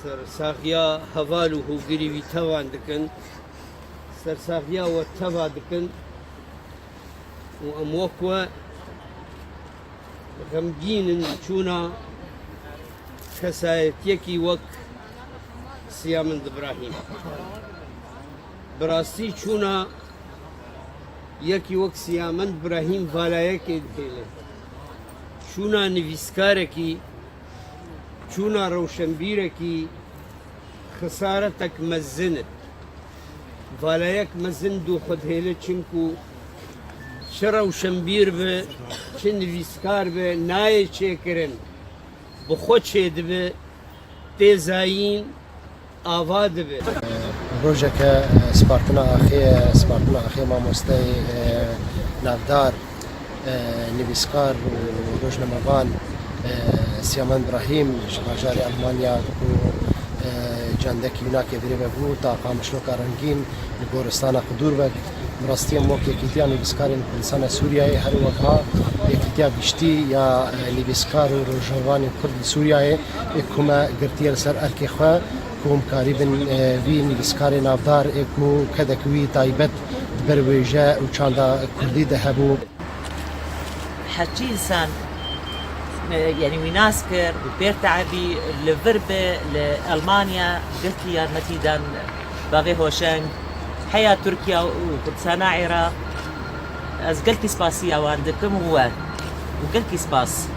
سرساغیا هەواڵ و هۆگریوی تەوان دکن سەرساغیا وە تەوا دکن و ئەم وەکوە غەمگینن چوونە کەسایەتیەکی وەک سیامند ئیبراهیم بەڕاستی چوونە یەکی وەک سیامند ئیبراهیم ڤالایەکێ دێنێت چوونە نویسکارێکی چوونە ڕەوشەنبیرێکی خسارەتێک مەزنت ڤالایەک مەزند و خودهێلە چونکو چ ڕەوشەنبیر بێ چ نویسکار بێ نایە چێکردن بخۆ چێ دەبێ تێزایین ئاوا دەبێ ڕۆژێکە سپارتنا ئاخێ مامۆستای ناودار نویسکار و ڕۆژنەمەوان سیامند ئیبراهیم ژماژاری ئەلمانیا و جاندەکی ویناکێ درێبە بوو تا قامشلۆکە ڕەنگین لە گۆرستانە قدور بە ڕاستی ئەم وەک یەکیتیا نویسکارین کوردستانە سووریایە هەروەها یەکیتیا گشتی یا نویسکار و ڕۆژنەوانی کوردی سووریایە یەکومە گرتیە لەسەر ئەرکێ خۆ کۆمکاری بن وی نویسکاری ناودار و کەدەکوی تایبەت بەروێژە و چاندا کوردی دەهەبوو حەچی ئینسان يعني ويناس كر بير تعبي لفربة لألمانيا قلت لي يارمتي دان باغي هوشنگ حياة تركيا وكردستان عراق از قلت سباسي عندكم هو وقلت سباس